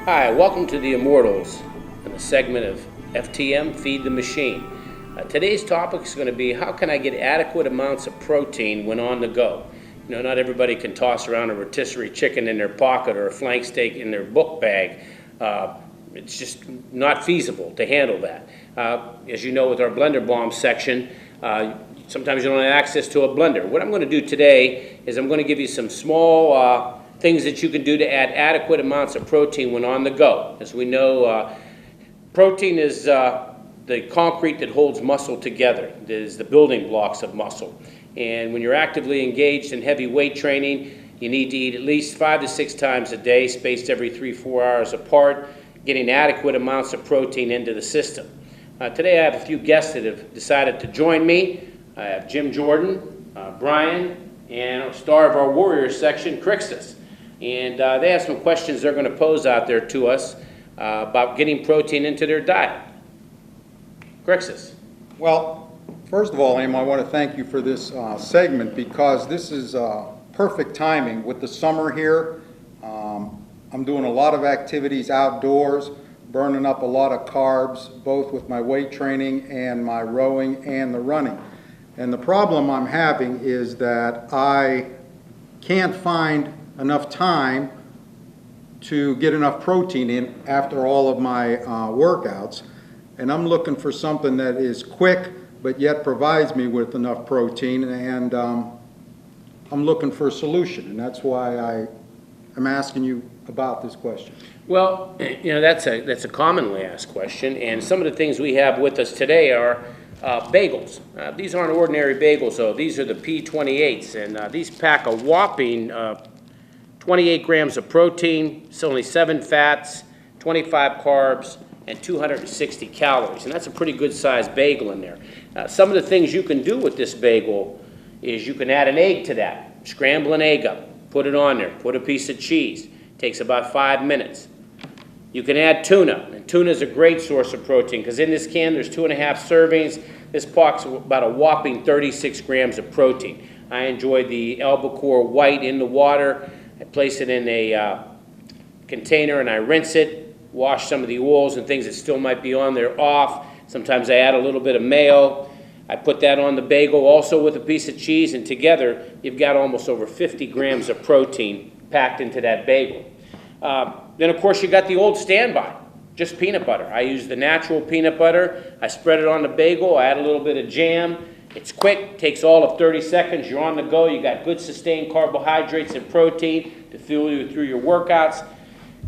Hi, welcome to the Immortals and the segment of FTM, Feed the Machine. Today's topic is going to be how can I get adequate amounts of protein when on the go? You know, not everybody can toss around a rotisserie chicken in their pocket or a flank steak in their book bag. It's just not feasible to handle that. As you know, with our blender bomb section, sometimes you don't have access to a blender. What I'm going to do today is I'm going to give you some small things that you can do to add adequate amounts of protein when on the go. As we know, protein is the concrete that holds muscle together. It is the building blocks of muscle. And when you're actively engaged in heavy weight training, you need to eat at least 5 to 6 times a day, spaced every 3-4 hours apart, getting adequate amounts of protein into the system. Today I have a few guests that have decided to join me. I have Jim Jordan, Brian, and a star of our Warriors section, Crixus. And they have some questions they're going to pose out there to us about getting protein into their diet. Crixus. Well, first of all, Emil, I want to thank you for this segment because this is perfect timing with the summer here. I'm doing a lot of activities outdoors, burning up a lot of carbs, both with my weight training and my rowing and the running. And the problem I'm having is that I can't find enough time to get enough protein in after all of my workouts. And I'm looking for something that is quick, but yet provides me with enough protein. And I'm looking for a solution. And that's why I am asking you about this question. Well, you know, that's a commonly asked question, and some of the things we have with us today are bagels. These aren't ordinary bagels, though. These are the P28s, and these pack a whopping 28 grams of protein, it's only 7 fats, 25 carbs, and 260 calories, and that's a pretty good sized bagel in there. Some of the things you can do with this bagel is you can add an egg to that, scramble an egg up, put it on there, put a piece of cheese. Takes about 5 minutes. You can add tuna, and tuna is a great source of protein because in this can there's 2.5 servings. This packs about a whopping 36 grams of protein. I enjoy the albacore white in the water. I place it in a container and I rinse it, wash some of the oils and things that still might be on there off. Sometimes I add a little bit of mayo. I put that on the bagel also with a piece of cheese, and together you've got almost over 50 grams of protein packed into that bagel. Then of course you got the old standby, just peanut butter. I use the natural peanut butter. I spread it on the bagel. I add a little bit of jam. It's quick, takes all of 30 seconds. You're on the go. You got good sustained carbohydrates and protein to fuel you through your workouts.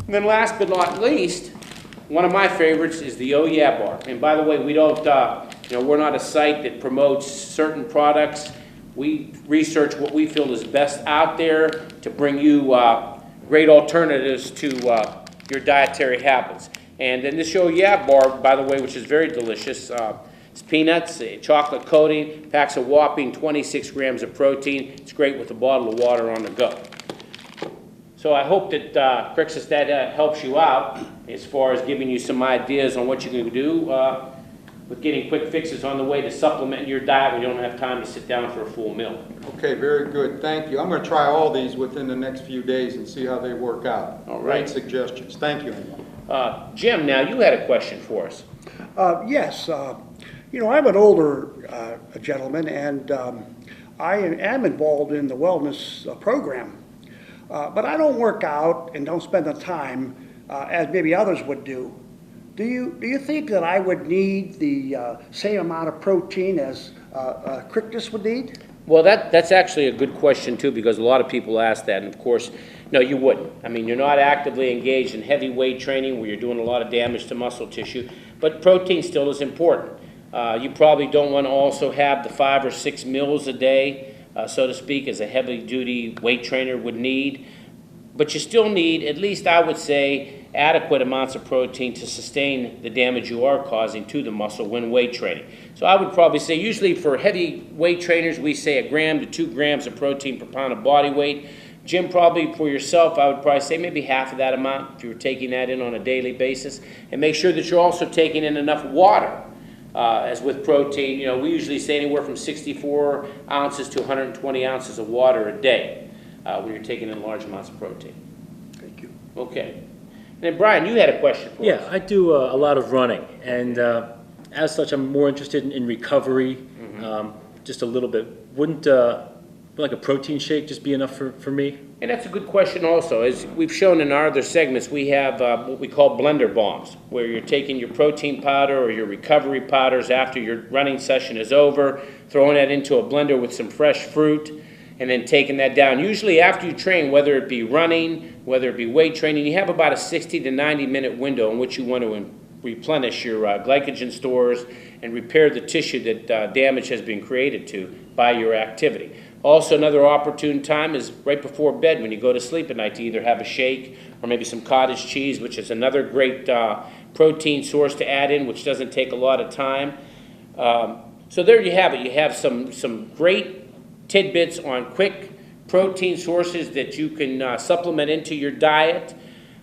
And then last but not least, one of my favorites is the Oh Yeah bar. And by the way, we don't, we're not a site that promotes certain products. We research what we feel is best out there to bring you great alternatives to your dietary habits. And then this Oh Yeah bar, by the way, which is very delicious, it's peanuts, a chocolate coating, packs a whopping 26 grams of protein. It's great with a bottle of water on the go. So I hope that, Crixus, that helps you out as far as giving you some ideas on what you can do with getting quick fixes on the way to supplement your diet when you don't have time to sit down for a full meal. Okay, very good. Thank you. I'm going to try all these within the next few days and see how they work out. All right. Great suggestions. Thank you. Jim, now you had a question for us. Yes. I'm an older gentleman, and I am involved in the wellness program. But I don't work out and don't spend the time as maybe others would do. Do you think that I would need the same amount of protein as Crixus would need? Well, that's actually a good question, too, because a lot of people ask that, and of course, no, you wouldn't. I mean, you're not actively engaged in heavy weight training where you're doing a lot of damage to muscle tissue, but protein still is important. You probably don't want to also have the 5 or 6 meals a day, so to speak, as a heavy-duty weight trainer would need, but you still need, at least I would say, adequate amounts of protein to sustain the damage you are causing to the muscle when weight training. So I would probably say, usually for heavy weight trainers, we say 1 gram to 2 grams of protein per pound of body weight. Jim, probably for yourself, I would probably say maybe half of that amount if you were taking that in on a daily basis. And make sure that you're also taking in enough water. As with protein, we usually say anywhere from 64 ounces to 120 ounces of water a day when you're taking in large amounts of protein. Thank you. Okay. And then Brian, you had a question for us. Yeah, I do a lot of running, and as such, I'm more interested in recovery, just a little bit. Wouldn't like a protein shake just be enough for me? And that's a good question also. As we've shown in our other segments, we have what we call blender bombs, where you're taking your protein powder or your recovery powders after your running session is over, throwing that into a blender with some fresh fruit, and then taking that down. Usually after you train, whether it be running, whether it be weight training, you have about a 60 to 90 minute window in which you want to replenish your glycogen stores and repair the tissue that damage has been created to by your activity. Also, another opportune time is right before bed when you go to sleep at night to either have a shake or maybe some cottage cheese, which is another great protein source to add in, which doesn't take a lot of time. So there you have it. You have some great tidbits on quick protein sources that you can supplement into your diet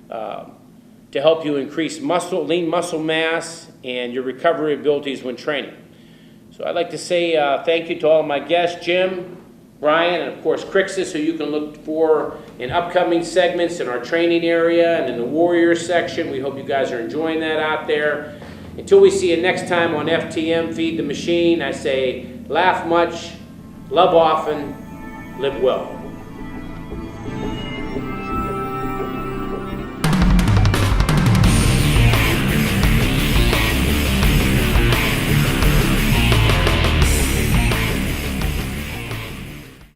to help you increase lean muscle mass and your recovery abilities when training. So I'd like to say thank you to all of my guests, Jim, Brian, and of course Crixus, who you can look for in upcoming segments in our training area and in the Warriors section. We hope you guys are enjoying that out there. Until we see you next time on FTM, Feed the Machine, I say laugh much, love often, live well.